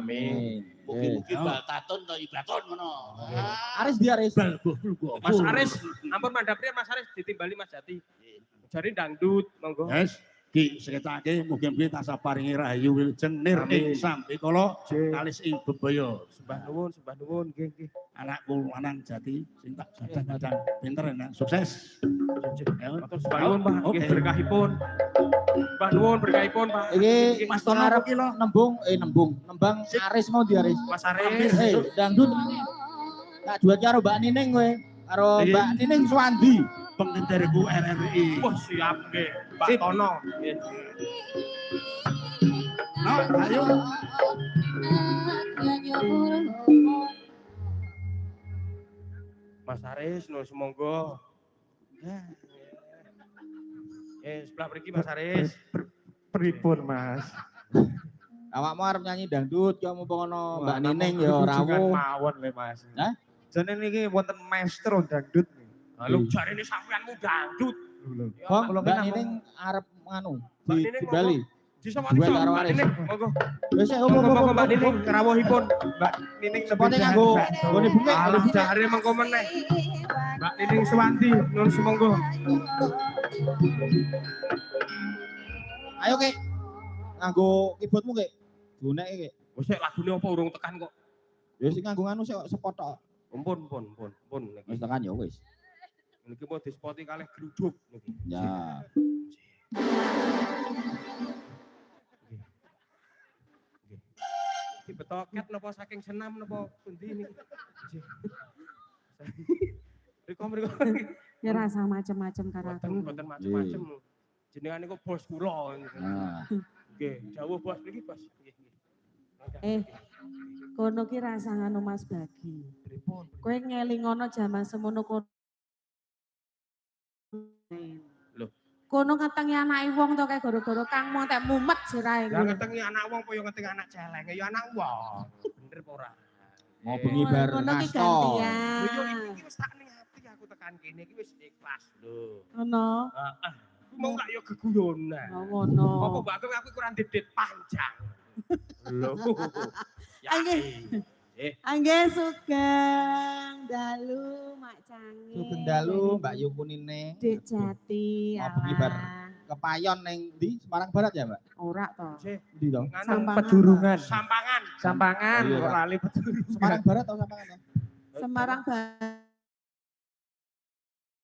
Amin. Mugi-mugi baltatun to ibaton ngono. Aris dia Aris. Mas Aris, ampun mandap priye Mas Aris ditimbali Mas Jati. Jari dangdut, monggo. Yes. Ki seketake mugi-mugi tansah paringi rahayu wilujeng nir ing sampi kala kalis ing bebaya. Sembah nuwun, nggih nggih. Anakku lanang Jati sing tak gadang-gadang pinter enak sukses. Matur sembah nuwun Pak, nggih berkahipun. Sembah nuwun berkahipun Pak. Iki Mas Tono arep iki lho. nembang Aris mau di Aris. Mas Aris. Dangdut. Tak jual karo Mbak Nining kowe. Karo Mbak Nining Suwandi. Penginderku RRI. Wah siap nggih, Pak Tono. Nggih. No, ayo. Mas Aris nuwun semonggo. Sebelah mriki Mas Aris. Pripun Mas? Awakmu arep nyanyi dangdut ya mumpung ono Mbak Wah, Nining namung ya kunjungan rawuh. mawon le Mas. Hah? Jane niki wonten maestro dangdut. Halo jarine sampeanmu dangdut. Lho. Bang, Kula Mbak namung- Nining arep nganu Mbak di Nining Bali. Disawani Duel karo Mbak Aris. Nining, monggo. Wis Monggo Mbak Nining rawuhipun. Mbak Nining Sepone nganggo nggone bukit, Alah jare mengko meneh. Mbak Nining Suwanti nuwun semonggo. Ayo Kek. Nganggo keyboardmu Kek. Guneke Kek. Wis lagune apa urung tekan kok. Ya sing nganggo nganu sik spot tok. Ampun. Wis Niki. tekan ya wis. Niki mau dispoti kalih gluduk niki. Ya. Iki betoket napa saking senam napa pundi niki? Mriko. Ya rasa macam-macam karo aku. Boten macem-macem. Jenengan niku bos kula. Nah, Nggih, dawuh bos niki bos. Nggih. Kono ki rasa nganu Mas Bagi. Pripun? Kowe ngelingono jaman semono kono. Lho. Kono ngetengi anake wong to kayak gara-gara kang mau tek mumet sirahe. Lah ngetengi anak wong apa ya ngetengi anak celeng ya anak wong. Bener apa ora? mau bengi bar Kono ki nasto. gantian. Yo iki wis tak ning ati aku tekan kene iki wis ikhlas lho. Ngono. Heeh. Mau gak yo geguyonan. Oh, ngono. Apa mbak aku kurang didit panjang. Lho. Ya. Angge sugeng dalu Mak Cange. Sugeng dalu Mbak Yukunine. Dek Jati. Mau bengi bar alah. kepayon ning di Semarang Barat ya, Mbak? Ora to. Di to? Sampangan. Pedurungan. Sampangan. Sampangan Oh, iya, kok Pak. lali pedurungan. Semarang Barat atau Sampangan ya? Semarang Barat.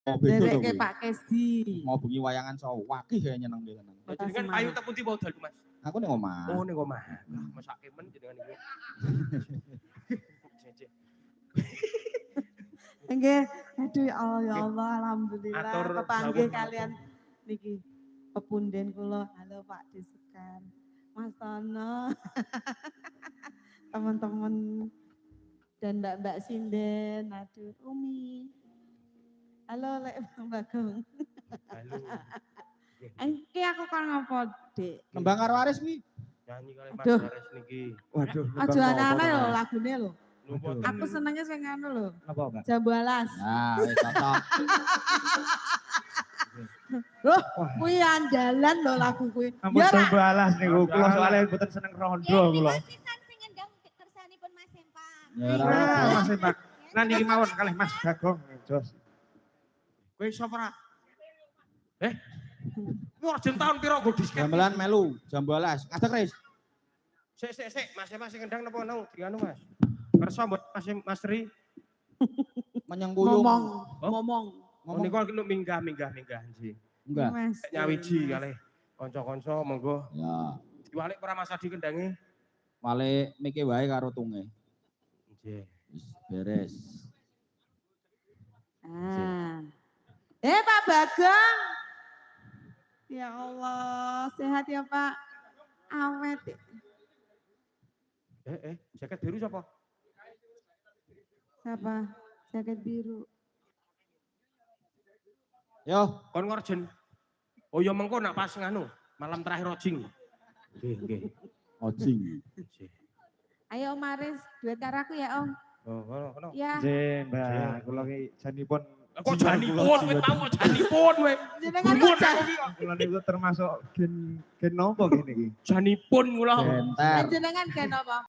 Oh, beda to Dereke kuwi. Pak Kesdi. Mau bengi wayangan so wakih kaya nyeneng dhewe tenan. Kota Jenengan Semarang. payu tak pundi mau dalu Mas. Aku ning omah. Oh ning omah. Mesake men jenengan iki. Nggih, aduh ya Allah, ya Allah, alhamdulillah Atur kepanggih dawuh kalian niki pepunden kula. Halo Pak Desekar, Mas Tono, teman-teman dan Mbak-mbak Sinden, aduh Umi. Halo Lek Bang Bagong. Halo. Engke aku kan ngopo, Dik? Nembang karo Aris kuwi. Nyanyi kali Mas Aduh. Aris niki. Waduh. Aja aneh-aneh lho lagune lho. Lumpuh. Aku senengnya sing anu lho, Napa, Mbak? Jambu Alas. Nah, wis cocok. Loh, kuwi andalan lho lagu kuwi. Ampun Ya Ra. coba alas niku. Kula soalnya mboten seneng rondo kula. Pisan sing ngendang kersanipun Mas Empang. Ya ora Nah, apa. Mas Pak. Nah niki mawon kalih Mas Bagong. Jos. Kowe sapa ra? Wah, jen tahun piro nggo disket? Gamelan melu, Jambu Alas. Ngadeg Ris. Sik, Mas ngendang napa nang dianu Mas? Kersa mbot Mas Ri. Menyengkuyung. Ngomong. Oh niku aku minggah nggih. Enggak. Mas. Nyawiji kalih kanca-kanca monggo. Ya, Diwalik para Mas Adi kendange. wale mike wae karo tunge. Nggih. Wis beres. Ah. Pak Bagong. Ya Allah, sehat ya Pak. Awet. Jaket biru sapa? Siapa? Jaket biru. Yo, Kon ngorjen. Oh ya mengko nak pas nganu, malam terakhir ojing. Nggih. ojing. Ayo Om Aris, duet karo aku ya Om. Oh, kono. Ya, Nggih, Mbak. Kula ki janipun Kok janipun, kowe tau kok janipun kowe. jenengan Gumun kok aku iki kok. kula niku termasuk gen nopo gini iki? Janipun kula. Benter. jenengan kan apa?